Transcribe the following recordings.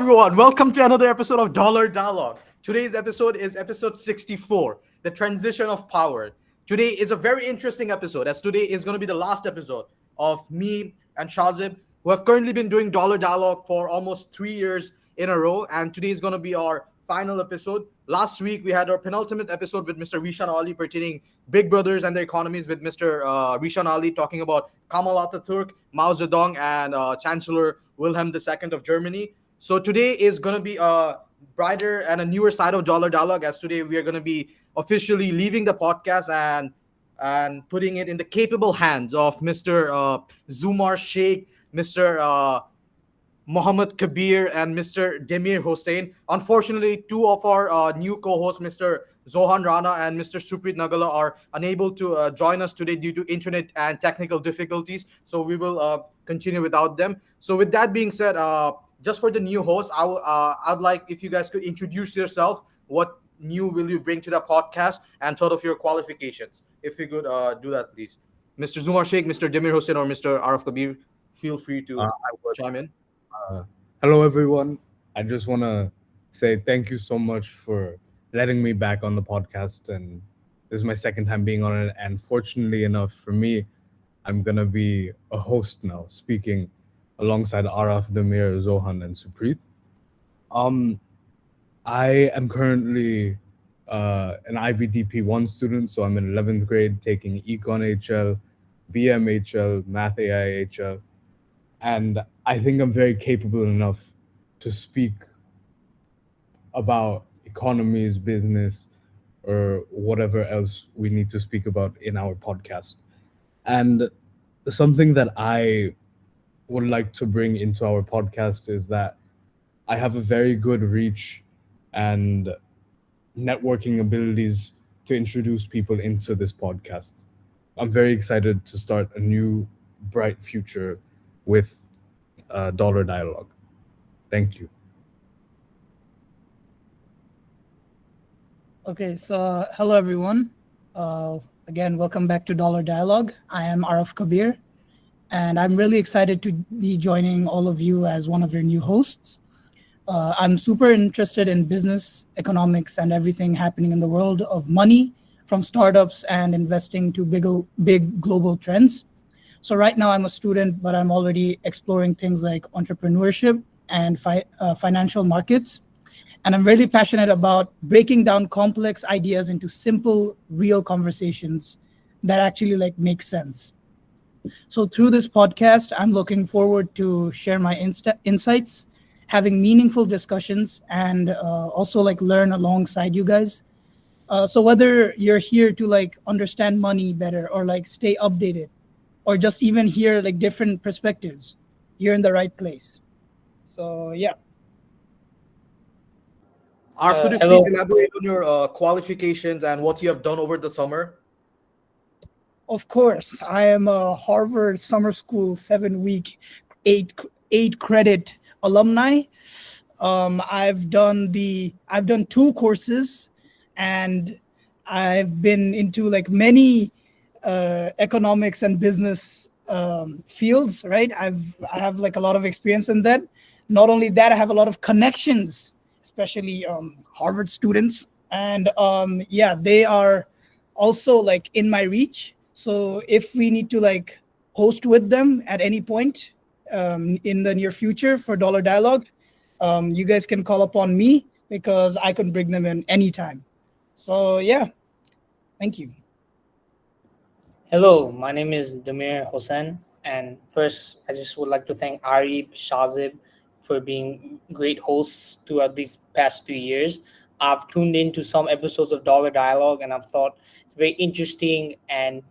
everyone. Welcome to another episode of Dollar Dialogue. Today's episode is episode 64, The Transition of Power. Today is a very interesting episode, as today is going to be the last episode of me and Shahzaib, who have currently been doing Dollar Dialogue for almost 3 years in a row. And today is going to be our final episode. Last week, we had our penultimate episode with Mr. Rishan Ali pertaining Big Brothers and their economies, with Mr. Rishan Ali talking about Kemal Ataturk, Mao Zedong, and Chancellor Wilhelm II of Germany. So today is going to be a brighter and a newer side of Dollar Dialogue, as today we are going to be officially leaving the podcast and putting it in the capable hands of Mr. Zumar Sheikh, Mr. Mohammed Kabir, and Mr. Demir Hossain. Unfortunately, two of our new co-hosts, Mr. Zohaan Rana and Mr. Supreeth Nagella, are unable to join us today due to internet and technical difficulties. So we will continue without them. So with that being said, just for the new host, I'd like if you guys could introduce yourself. What new will you bring to the podcast, and sort of your qualifications? If you could do that, please. Mr. Zumar Sheikh, Mr. Demir Hossain, or Mr. Araf Kabir, feel free to chime in. Hello, everyone. I just want to say thank you so much for letting me back on the podcast. And this is my second time being on it. And fortunately enough for me, I'm going to be a host now, speaking alongside Araf, Demir, Zohan, and Supreeth. I am currently an IBDP 1 student, so I'm in 11th grade taking Econ HL, BM HL, Math AI HL. And I think I'm very capable enough to speak about economies, business, or whatever else we need to speak about in our podcast. And something that I would like to bring into our podcast is that I have a very good reach and networking abilities to introduce people into this podcast. I'm very excited to start a new bright future with Dollar Dialogue. Thank you. Okay, so hello everyone. Again, welcome back to Dollar Dialogue. I am Araf Kabir, and I'm really excited to be joining all of you as one of your new hosts. I'm super interested in business, economics, and everything happening in the world of money, from startups and investing to big global trends. So right now I'm a student, but I'm already exploring things like entrepreneurship and financial markets. And I'm really passionate about breaking down complex ideas into simple, real conversations that actually make sense. So through this podcast, I'm looking forward to share my insights, having meaningful discussions, and also learn alongside you guys. So whether you're here to understand money better, or stay updated, or just even hear different perspectives, you're in the right place. So yeah. Arf, could you Hello. please elaborate on your qualifications and what you have done over the summer? Of course, I am a Harvard Summer School 7-week, eight credit alumni. I've done 2 courses, and I've been into many economics and business fields. Right, I have a lot of experience in that. Not only that, I have a lot of connections, especially Harvard students, and they are also in my reach. So if we need to host with them at any point in the near future for Dollar Dialogue, you guys can call upon me, because I can bring them in anytime. So yeah, thank you. Hello, my name is Demir Hossain, and first I just would like to thank Arib, Shahzaib for being great hosts throughout these past 3 years. I've tuned into some episodes of Dollar Dialogue, and I've thought it's very interesting and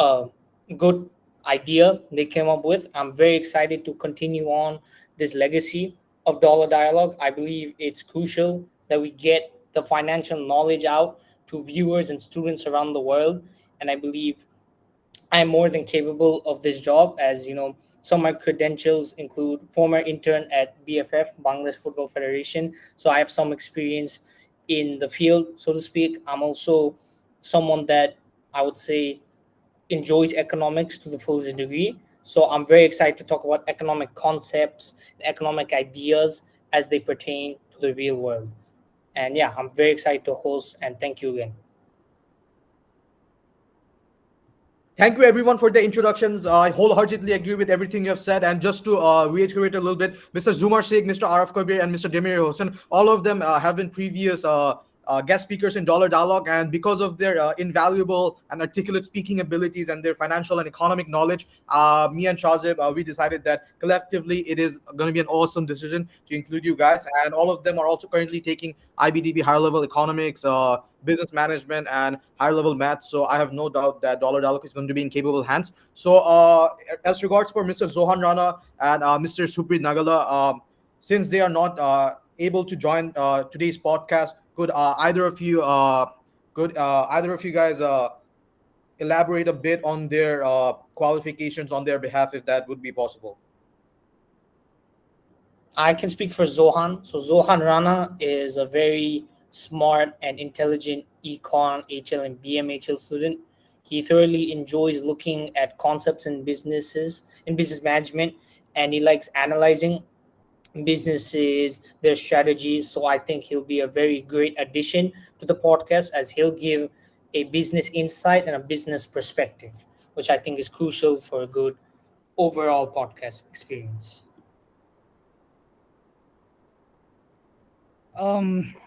a good idea they came up with. I'm very excited to continue on this legacy of Dollar Dialogue. I believe it's crucial that we get the financial knowledge out to viewers and students around the world. And I believe I'm more than capable of this job, as you know, some of my credentials include former intern at BFF, Bangladesh Football Federation. So I have some experience in the field, so to speak. I'm also someone that I would say enjoys economics to the fullest degree. So I'm very excited to talk about economic concepts, economic ideas, as they pertain to the real world. And yeah, I'm very excited to host, and thank you again. Thank you everyone for the introductions. I wholeheartedly agree with everything you have said. And just to reiterate a little bit, Mr. Zumar Sheikh, Mr. Araf Kabir, and Mr. Demir Hossain, all of them have been previous guest speakers in Dollar Dialogue. And because of their invaluable and articulate speaking abilities and their financial and economic knowledge, me and Shahzaib, we decided that collectively it is going to be an awesome decision to include you guys. And all of them are also currently taking IBDP higher level economics, business management, and higher level math. So I have no doubt that Dollar Dialogue is going to be in capable hands. So as regards for Mr. Zohaan Rana and Mr. Supreeth Nagella, since they are not able to join today's podcast, could either of you guys elaborate a bit on their qualifications on their behalf, if that would be possible? I can speak for Zohaan. So Zohaan Rana is a very smart and intelligent econ, HL, and BMHL student. He thoroughly enjoys looking at concepts in business management, and he likes analyzing businesses, their strategies. So I think he'll be a very great addition to the podcast, as he'll give a business insight and a business perspective, which I think is crucial for a good overall podcast experience.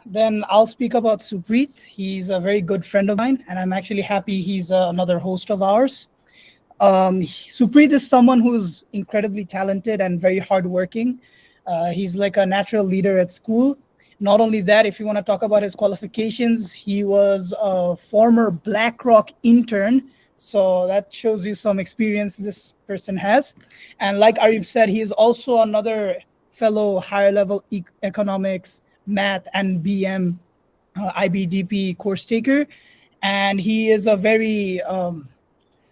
Then I'll speak about Supreet. He's a very good friend of mine, and I'm actually happy he's another host of ours. Supreet is someone who's incredibly talented and very hardworking. He's like a natural leader at school. Not only that, if you want to talk about his qualifications, he was a former BlackRock intern. So that shows you some experience this person has. And like Arib said, he is also another fellow higher level economics, math, and BM IBDP course taker. And he is a very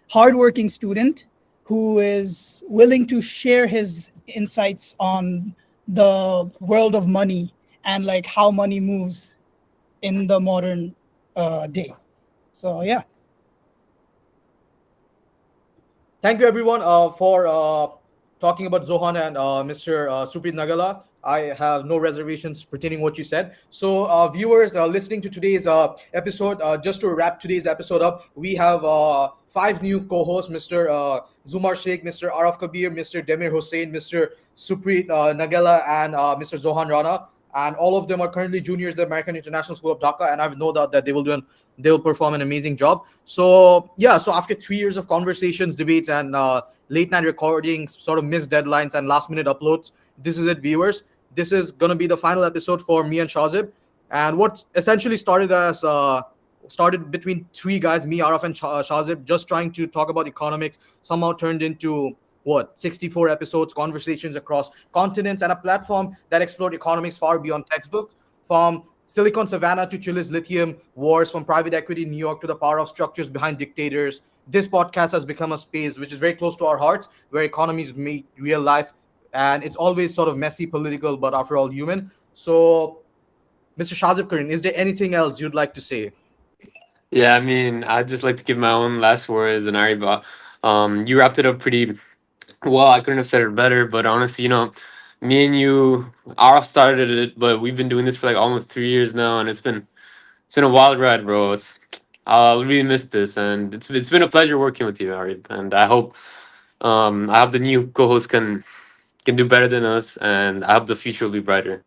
hardworking student who is willing to share his insights on the world of money and like how money moves in the modern day. So yeah. Thank you everyone for talking about Zohaan and Mr. Supreet Nagella. I have no reservations pertaining what you said. So viewers listening to today's episode, just to wrap today's episode up, we have 5 new co-hosts, Mr. Zumar Sheikh, Mr. Araf Kabir, Mr. Demir Hossain, Mr. Supreeth Nagella, and Mr. Zohaan Rana. And all of them are currently juniors at the American International School of Dhaka, and I have no doubt that they'll perform an amazing job. So yeah, so after 3 years of conversations, debates, and late night recordings, sort of missed deadlines and last minute uploads, this is it, viewers. This is gonna be the final episode for me and Shahzaib. And what essentially started between 3 guys, me, Araf, and Shahzaib, just trying to talk about economics, somehow turned into 64 episodes, conversations across continents, and a platform that explored economics far beyond textbooks, from Silicon Savannah to Chile's lithium wars, from private equity in New York to the power of structures behind dictators. This podcast has become a space which is very close to our hearts, where economies meet real life, and it's always sort of messy, political, but after all human. So, Mr. Shahzaib Karim, is there anything else you'd like to say? Yeah, I mean, I'd just like to give my own last words, and Ariba, you wrapped it up pretty well. I couldn't have said it better, but honestly, me and you, Araf started it, but we've been doing this for like almost 3 years now, and it's been a wild ride, bro. I'll really miss this, and it's been a pleasure working with you, Arif, and I hope the new co-host can do better than us, and I hope the future will be brighter.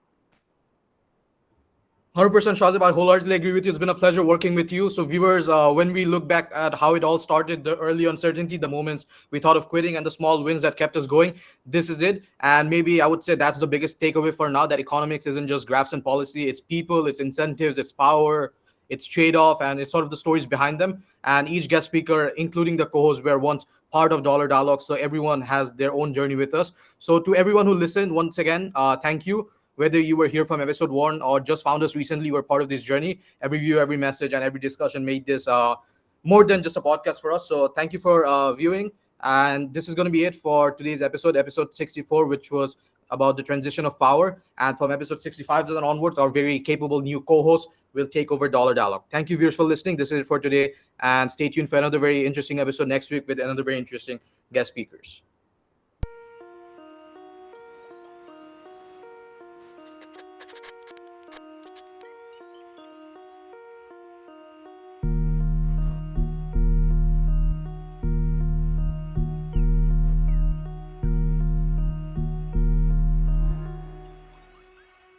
100% Shahzaib, I wholeheartedly agree with you. It's been a pleasure working with you. So viewers, when we look back at how it all started, the early uncertainty, the moments we thought of quitting, and the small wins that kept us going, this is it. And maybe I would say that's the biggest takeaway for now, that economics isn't just graphs and policy. It's people, it's incentives, it's power, it's trade-off, and it's sort of the stories behind them. And each guest speaker, including the co-hosts, were once part of Dollar Dialogue. So everyone has their own journey with us. So to everyone who listened, once again, thank you. Whether you were here from episode 1 or just found us recently, we're part of this journey. Every view, every message, and every discussion made this more than just a podcast for us. So thank you for viewing. And this is going to be it for today's episode 64, which was about the transition of power. And from episode 65 and onwards, our very capable new co-host will take over Dollar Dialogue. Thank you, viewers, for listening. This is it for today. And stay tuned for another very interesting episode next week with another very interesting guest speakers.